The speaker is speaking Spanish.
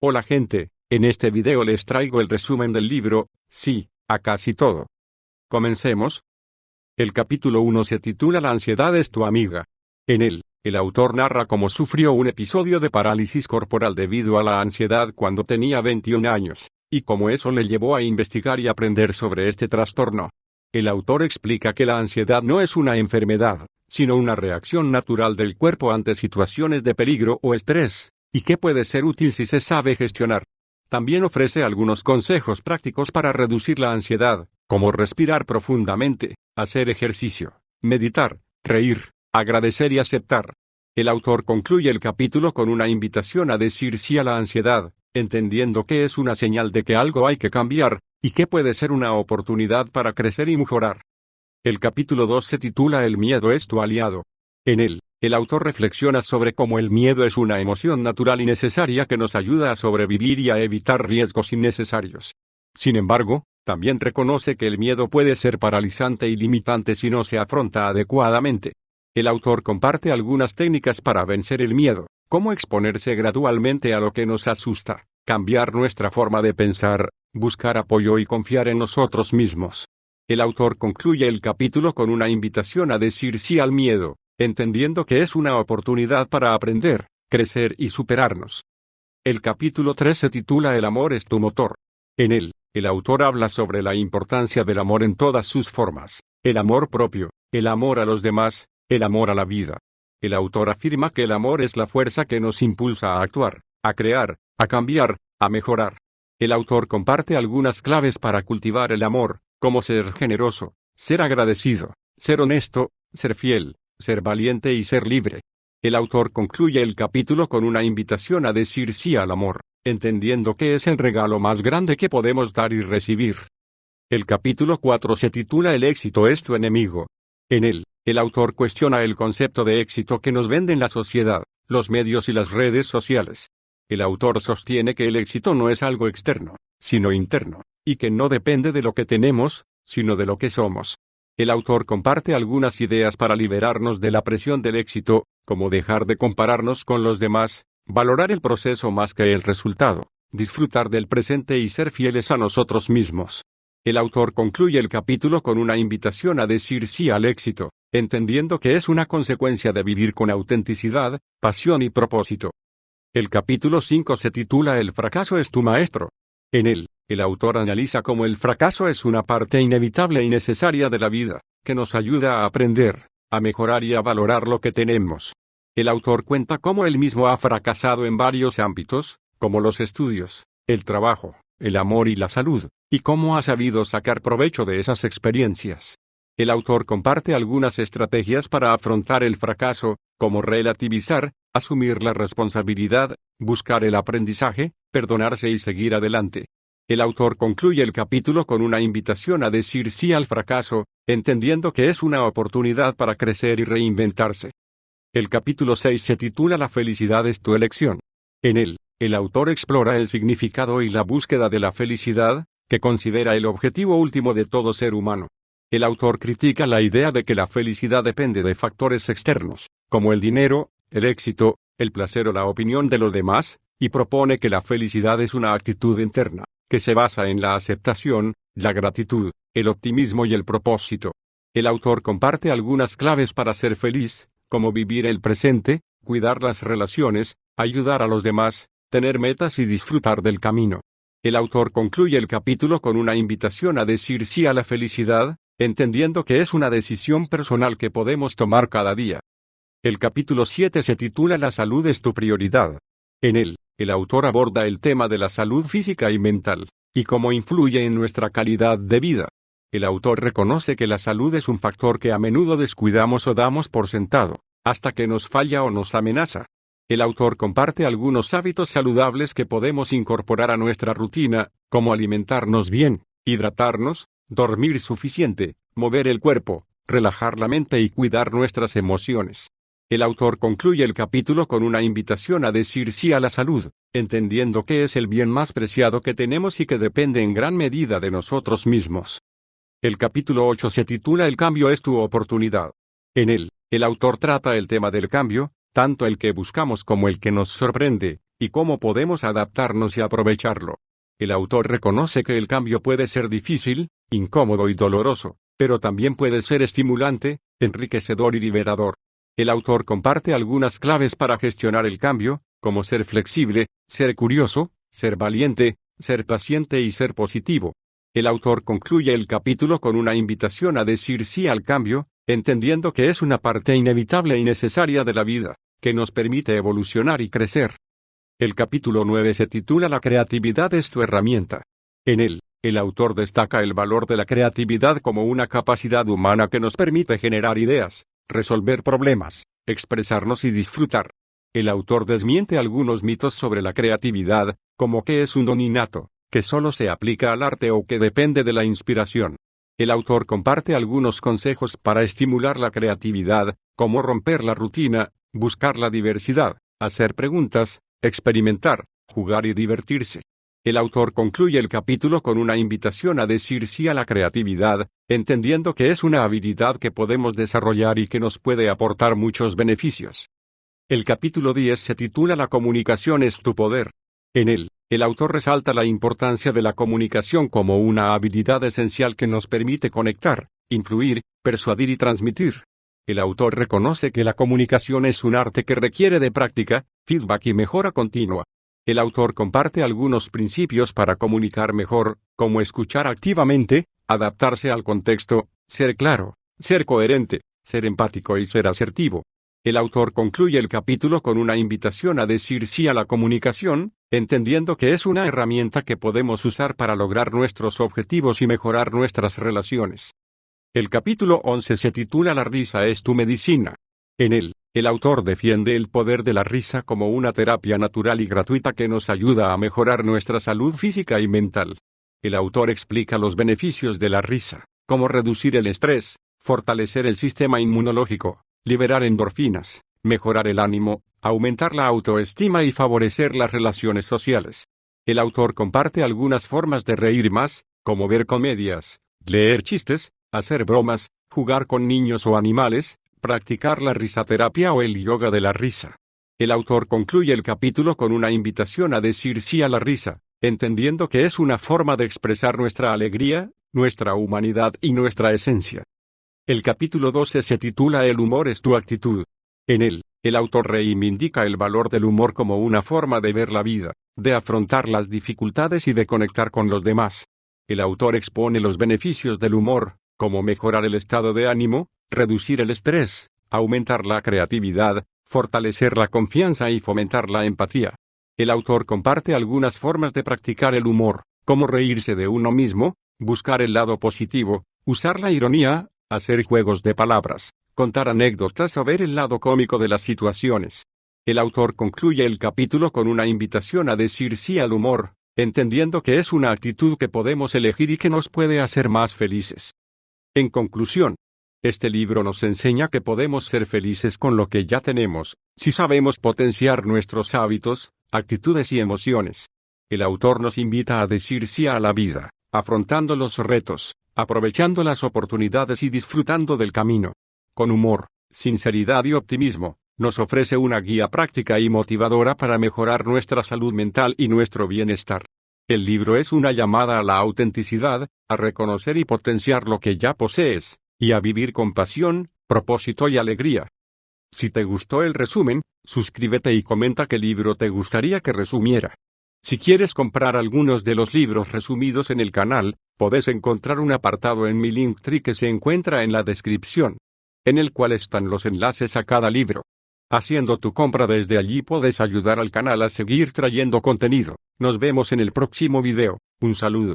Hola gente, en este video les traigo el resumen del libro, sí, a casi todo. Comencemos. El capítulo 1 se titula La ansiedad es tu amiga. En él, el autor narra cómo sufrió un episodio de parálisis corporal debido a la ansiedad cuando tenía 21 años, y cómo eso le llevó a investigar y aprender sobre este trastorno. El autor explica que la ansiedad no es una enfermedad, sino una reacción natural del cuerpo ante situaciones de peligro o estrés, y que puede ser útil si se sabe gestionar. También ofrece algunos consejos prácticos para reducir la ansiedad, como respirar profundamente, hacer ejercicio, meditar, reír, agradecer y aceptar. El autor concluye el capítulo con una invitación a decir sí a la ansiedad, entendiendo que es una señal de que algo hay que cambiar, y que puede ser una oportunidad para crecer y mejorar. El capítulo 2 se titula El miedo es tu aliado. En él, el autor reflexiona sobre cómo el miedo es una emoción natural y necesaria que nos ayuda a sobrevivir y a evitar riesgos innecesarios. Sin embargo, también reconoce que el miedo puede ser paralizante y limitante si no se afronta adecuadamente. El autor comparte algunas técnicas para vencer el miedo, cómo exponerse gradualmente a lo que nos asusta, cambiar nuestra forma de pensar, buscar apoyo y confiar en nosotros mismos. El autor concluye el capítulo con una invitación a decir sí al miedo, entendiendo que es una oportunidad para aprender, crecer y superarnos. El capítulo 3 se titula El amor es tu motor. En él, el autor habla sobre la importancia del amor en todas sus formas, el amor propio, el amor a los demás, el amor a la vida. El autor afirma que el amor es la fuerza que nos impulsa a actuar, a crear, a cambiar, a mejorar. El autor comparte algunas claves para cultivar el amor, como ser generoso, ser agradecido, ser honesto, ser fiel, ser valiente y ser libre. El autor concluye el capítulo con una invitación a decir sí al amor, entendiendo que es el regalo más grande que podemos dar y recibir. El capítulo 4 se titula El éxito es tu enemigo. En él, el autor cuestiona el concepto de éxito que nos venden la sociedad, los medios y las redes sociales. El autor sostiene que el éxito no es algo externo, sino interno, y que no depende de lo que tenemos, sino de lo que somos. El autor comparte algunas ideas para liberarnos de la presión del éxito, como dejar de compararnos con los demás, valorar el proceso más que el resultado, disfrutar del presente y ser fieles a nosotros mismos. El autor concluye el capítulo con una invitación a decir sí al éxito, entendiendo que es una consecuencia de vivir con autenticidad, pasión y propósito. El capítulo 5 se titula El fracaso es tu maestro. En él, el autor analiza cómo el fracaso es una parte inevitable y necesaria de la vida, que nos ayuda a aprender, a mejorar y a valorar lo que tenemos. El autor cuenta cómo él mismo ha fracasado en varios ámbitos, como los estudios, el trabajo, el amor y la salud, y cómo ha sabido sacar provecho de esas experiencias. El autor comparte algunas estrategias para afrontar el fracaso, como relativizar, asumir la responsabilidad, buscar el aprendizaje, perdonarse y seguir adelante. El autor concluye el capítulo con una invitación a decir sí al fracaso, entendiendo que es una oportunidad para crecer y reinventarse. El capítulo 6 se titula La felicidad es tu elección. En él, el autor explora el significado y la búsqueda de la felicidad, que considera el objetivo último de todo ser humano. El autor critica la idea de que la felicidad depende de factores externos, como el dinero, el éxito, el placer o la opinión de los demás, y propone que la felicidad es una actitud interna, que se basa en la aceptación, la gratitud, el optimismo y el propósito. El autor comparte algunas claves para ser feliz, como vivir el presente, cuidar las relaciones, ayudar a los demás, tener metas y disfrutar del camino. El autor concluye el capítulo con una invitación a decir sí a la felicidad, entendiendo que es una decisión personal que podemos tomar cada día. El capítulo 7 se titula La salud es tu prioridad. En él, el autor aborda el tema de la salud física y mental, y cómo influye en nuestra calidad de vida. El autor reconoce que la salud es un factor que a menudo descuidamos o damos por sentado, hasta que nos falla o nos amenaza. El autor comparte algunos hábitos saludables que podemos incorporar a nuestra rutina, como alimentarnos bien, hidratarnos, dormir suficiente, mover el cuerpo, relajar la mente y cuidar nuestras emociones. El autor concluye el capítulo con una invitación a decir sí a la salud, entendiendo que es el bien más preciado que tenemos y que depende en gran medida de nosotros mismos. El capítulo 8 se titula El cambio es tu oportunidad. En él, el autor trata el tema del cambio, tanto el que buscamos como el que nos sorprende, y cómo podemos adaptarnos y aprovecharlo. El autor reconoce que el cambio puede ser difícil, incómodo y doloroso, pero también puede ser estimulante, enriquecedor y liberador. El autor comparte algunas claves para gestionar el cambio, como ser flexible, ser curioso, ser valiente, ser paciente y ser positivo. El autor concluye el capítulo con una invitación a decir sí al cambio, entendiendo que es una parte inevitable y necesaria de la vida, que nos permite evolucionar y crecer. El capítulo 9 se titula La creatividad es tu herramienta. En él, el autor destaca el valor de la creatividad como una capacidad humana que nos permite generar ideas, resolver problemas, expresarnos y disfrutar. El autor desmiente algunos mitos sobre la creatividad, como que es un don innato, que solo se aplica al arte o que depende de la inspiración. El autor comparte algunos consejos para estimular la creatividad, como romper la rutina, buscar la diversidad, hacer preguntas, experimentar, jugar y divertirse. El autor concluye el capítulo con una invitación a decir sí a la creatividad, entendiendo que es una habilidad que podemos desarrollar y que nos puede aportar muchos beneficios. El capítulo 10 se titula La comunicación es tu poder. En él, el autor resalta la importancia de la comunicación como una habilidad esencial que nos permite conectar, influir, persuadir y transmitir. El autor reconoce que la comunicación es un arte que requiere de práctica, feedback y mejora continua. El autor comparte algunos principios para comunicar mejor, como escuchar activamente, adaptarse al contexto, ser claro, ser coherente, ser empático y ser asertivo. El autor concluye el capítulo con una invitación a decir sí a la comunicación, entendiendo que es una herramienta que podemos usar para lograr nuestros objetivos y mejorar nuestras relaciones. El capítulo 11 se titula La risa es tu medicina. En él, el autor defiende el poder de la risa como una terapia natural y gratuita que nos ayuda a mejorar nuestra salud física y mental. El autor explica los beneficios de la risa, como reducir el estrés, fortalecer el sistema inmunológico, liberar endorfinas, mejorar el ánimo, aumentar la autoestima y favorecer las relaciones sociales. El autor comparte algunas formas de reír más, como ver comedias, leer chistes, hacer bromas, jugar con niños o animales, practicar la risaterapia o el yoga de la risa. El autor concluye el capítulo con una invitación a decir sí a la risa, entendiendo que es una forma de expresar nuestra alegría, nuestra humanidad y nuestra esencia. El capítulo 12 se titula El humor es tu actitud. En él, el autor reivindica el valor del humor como una forma de ver la vida, de afrontar las dificultades y de conectar con los demás. El autor expone los beneficios del humor, como mejorar el estado de ánimo, reducir el estrés, aumentar la creatividad, fortalecer la confianza y fomentar la empatía. El autor comparte algunas formas de practicar el humor, como reírse de uno mismo, buscar el lado positivo, usar la ironía, hacer juegos de palabras, contar anécdotas o ver el lado cómico de las situaciones. El autor concluye el capítulo con una invitación a decir sí al humor, entendiendo que es una actitud que podemos elegir y que nos puede hacer más felices. En conclusión, este libro nos enseña que podemos ser felices con lo que ya tenemos, si sabemos potenciar nuestros hábitos, actitudes y emociones. El autor nos invita a decir sí a la vida, afrontando los retos, aprovechando las oportunidades y disfrutando del camino. Con humor, sinceridad y optimismo, nos ofrece una guía práctica y motivadora para mejorar nuestra salud mental y nuestro bienestar. El libro es una llamada a la autenticidad, a reconocer y potenciar lo que ya posees, y a vivir con pasión, propósito y alegría. Si te gustó el resumen, suscríbete y comenta qué libro te gustaría que resumiera. Si quieres comprar algunos de los libros resumidos en el canal, podés encontrar un apartado en mi Linktree que se encuentra en la descripción, en el cual están los enlaces a cada libro. Haciendo tu compra desde allí podés ayudar al canal a seguir trayendo contenido. Nos vemos en el próximo video. Un saludo.